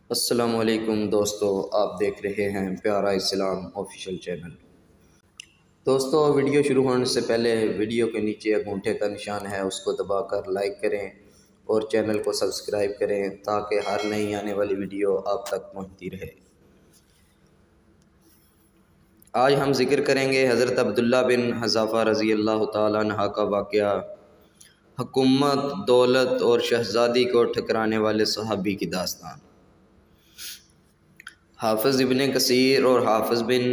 السلام علیکم دوستو، آپ دیکھ رہے ہیں پیارا اسلام آفیشیل چینل۔ دوستو، ویڈیو شروع ہونے سے پہلے ویڈیو کے نیچے انگوٹھے کا نشان ہے، اس کو دبا کر لائک کریں اور چینل کو سبسکرائب کریں تاکہ ہر نئی آنے والی ویڈیو آپ تک پہنچتی رہے۔ آج ہم ذکر کریں گے حضرت عبداللہ بن حذافہ رضی اللہ تعالیٰ عنہ کا واقعہ، حکومت، دولت اور شہزادی کو ٹھکرانے والے صحابی کی داستان۔ حافظ ابن کثیر اور حافظ بن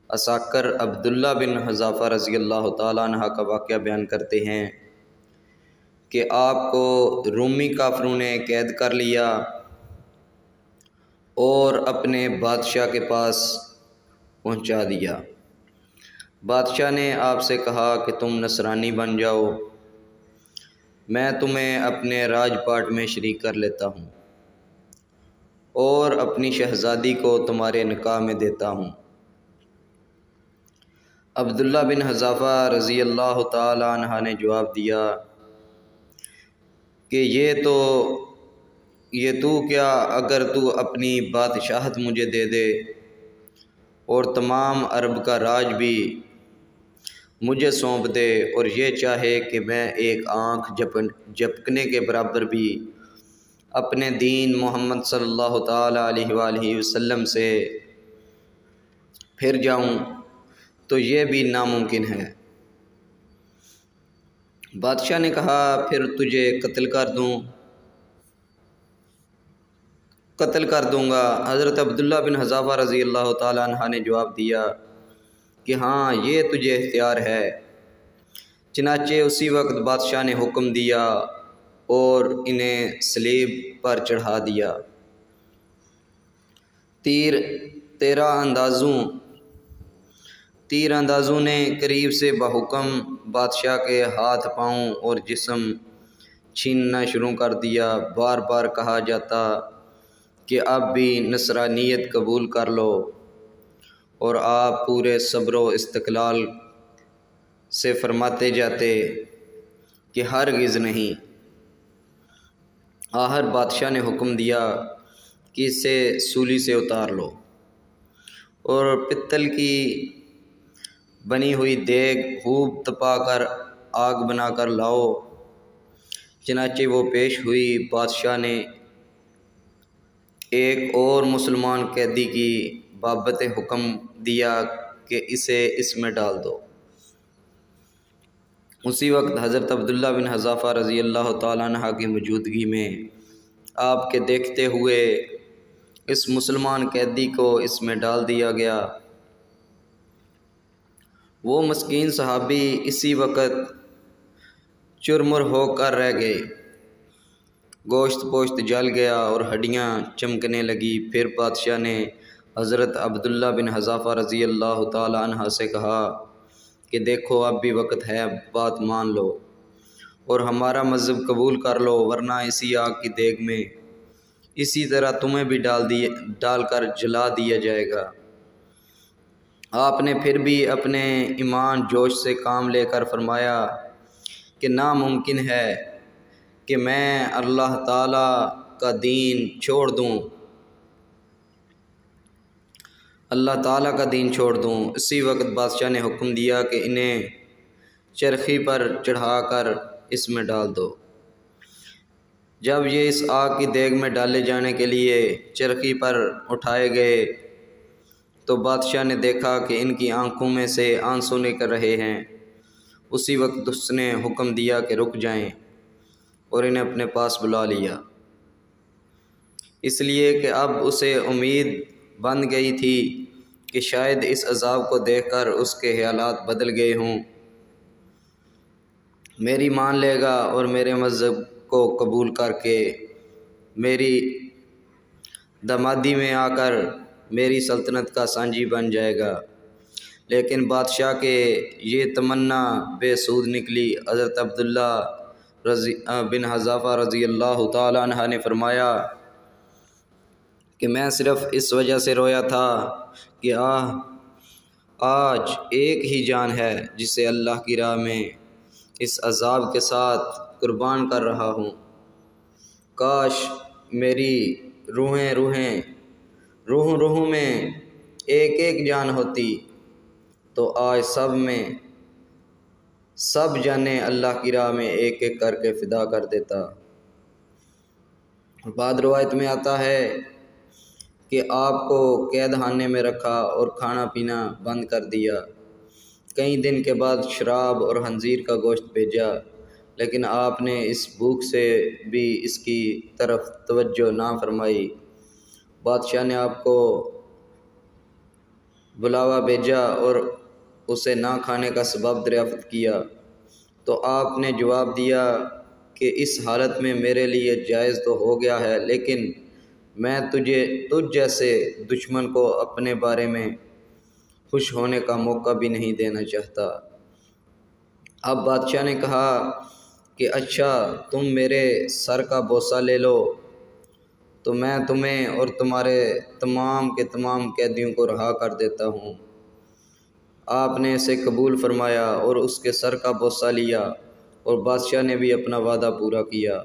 عساکر عبداللہ بن حذافہ رضی اللہ تعالیٰ عنہ کا واقعہ بیان کرتے ہیں کہ آپ کو رومی کافروں نے قید کر لیا اور اپنے بادشاہ کے پاس پہنچا دیا۔ بادشاہ نے آپ سے کہا کہ تم نصرانی بن جاؤ، میں تمہیں اپنے راج پاٹ میں شریک کر لیتا ہوں اور اپنی شہزادی کو تمہارے نکاح میں دیتا ہوں۔ عبداللہ بن حذافہ رضی اللہ تعالی عنہ نے جواب دیا کہ یہ تو کیا، اگر تو اپنی بادشاہت مجھے دے دے اور تمام عرب کا راج بھی مجھے سونپ دے، اور یہ چاہے کہ میں ایک آنکھ جھپکنے کے برابر بھی اپنے دین محمد صلی اللہ تعالی علیہ وآلہ وسلم سے پھر جاؤں، تو یہ بھی ناممکن ہے۔ بادشاہ نے کہا، پھر تجھے قتل کر دوں گا۔ حضرت عبداللہ بن حذافہ رضی اللہ تعالیٰ عنہ نے جواب دیا کہ ہاں، یہ تجھے اختیار ہے۔ چنانچہ اسی وقت بادشاہ نے حکم دیا اور انہیں صلیب پر چڑھا دیا۔ تیر اندازوں نے قریب سے بحکم بادشاہ کے ہاتھ، پاؤں اور جسم چھیننا شروع کر دیا۔ بار بار کہا جاتا کہ اب بھی نصرانیت قبول کر لو، اور آپ پورے صبر و استقلال سے فرماتے جاتے کہ ہرگز نہیں۔ آخر بادشاہ نے حکم دیا کہ اسے سولی سے اتار لو اور پتل کی بنی ہوئی دیگ خوب تپا کر آگ بنا کر لاؤ۔ چنانچہ وہ پیش ہوئی۔ بادشاہ نے ایک اور مسلمان قیدی کی بابت حکم دیا کہ اسے اس میں ڈال دو۔ اسی وقت حضرت عبداللہ بن حذافہ رضی اللہ تعالیٰ عنہ کی موجودگی میں آپ کے دیکھتے ہوئے اس مسلمان قیدی کو اس میں ڈال دیا گیا۔ وہ مسکین صحابی اسی وقت چرمر ہو کر رہ گئے، گوشت پوشت جل گیا اور ہڈیاں چمکنے لگی۔ پھر بادشاہ نے حضرت عبداللہ بن حذافہ رضی اللہ تعالی عنہ سے کہا کہ دیکھو، اب بھی وقت ہے، بات مان لو اور ہمارا مذہب قبول کر لو، ورنہ اسی آگ کی دیگ میں اسی طرح تمہیں بھی ڈال کر جلا دیا جائے گا۔ آپ نے پھر بھی اپنے ایمان جوش سے کام لے کر فرمایا کہ ناممکن ہے کہ میں اللہ تعالیٰ کا دین چھوڑ دوں۔ اسی وقت بادشاہ نے حکم دیا کہ انہیں چرخی پر چڑھا کر اس میں ڈال دو۔ جب یہ اس آگ کی دیگ میں ڈالے جانے کے لیے چرخی پر اٹھائے گئے تو بادشاہ نے دیکھا کہ ان کی آنکھوں میں سے آنسو نکل رہے ہیں۔ اسی وقت اس نے حکم دیا کہ رک جائیں اور انہیں اپنے پاس بلا لیا، اس لیے کہ اب اسے امید بن گئی تھی کہ شاید اس عذاب کو دیکھ کر اس کے خیالات بدل گئے ہوں، میری مان لے گا اور میرے مذہب کو قبول کر کے میری دامادی میں آ کر میری سلطنت کا سانجی بن جائے گا۔ لیکن بادشاہ کے یہ تمنا بے سود نکلی۔ حضرت عبداللہ بن حذافہ رضی اللہ تعالی عنہ نے فرمایا کہ میں صرف اس وجہ سے رویا تھا کہ آج ایک ہی جان ہے جسے اللہ کی راہ میں اس عذاب کے ساتھ قربان کر رہا ہوں۔ کاش میری روحوں میں ایک ایک جان ہوتی تو آج سب جانے اللہ کی راہ میں ایک ایک کر کے فدا کر دیتا۔ بعد روایت میں آتا ہے کہ آپ کو قید خانے میں رکھا اور کھانا پینا بند کر دیا۔ کئی دن کے بعد شراب اور خنزیر کا گوشت بھیجا، لیکن آپ نے اس بھوک سے بھی اس کی طرف توجہ نہ فرمائی۔ بادشاہ نے آپ کو بلاوا بھیجا اور اسے نہ کھانے کا سبب دریافت کیا تو آپ نے جواب دیا کہ اس حالت میں میرے لیے جائز تو ہو گیا ہے، لیکن میں تجھ جیسے دشمن کو اپنے بارے میں خوش ہونے کا موقع بھی نہیں دینا چاہتا۔ اب بادشاہ نے کہا کہ اچھا، تم میرے سر کا بوسہ لے لو تو میں تمہیں اور تمہارے تمام کے تمام قیدیوں کو رہا کر دیتا ہوں۔ آپ نے اسے قبول فرمایا اور اس کے سر کا بوسہ لیا، اور بادشاہ نے بھی اپنا وعدہ پورا کیا،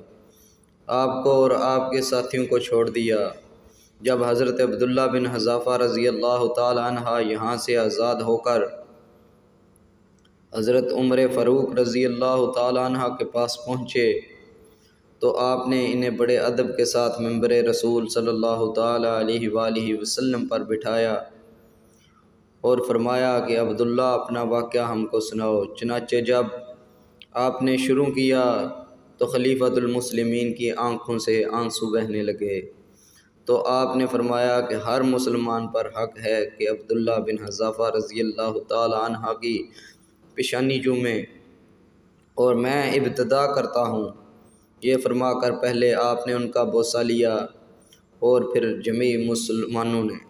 آپ کو اور آپ کے ساتھیوں کو چھوڑ دیا۔ جب حضرت عبداللہ بن حذافہ رضی اللہ تعالی عنہ یہاں سے آزاد ہو کر حضرت عمر فاروق رضی اللہ تعالی عنہ کے پاس پہنچے تو آپ نے انہیں بڑے ادب کے ساتھ منبر رسول صلی اللہ تعالی علیہ وآلہ وسلم پر بٹھایا اور فرمایا کہ عبداللہ، اپنا واقعہ ہم کو سناؤ۔ چنانچہ جب آپ نے شروع کیا تو خلیفۃ المسلمین کی آنکھوں سے آنسو بہنے لگے، تو آپ نے فرمایا کہ ہر مسلمان پر حق ہے کہ عبداللہ بن حذافہ رضی اللہ تعالی عنہ کی پیشانی چومے، اور میں ابتدا کرتا ہوں۔ یہ فرما کر پہلے آپ نے ان کا بوسہ لیا اور پھر جمیع مسلمانوں نے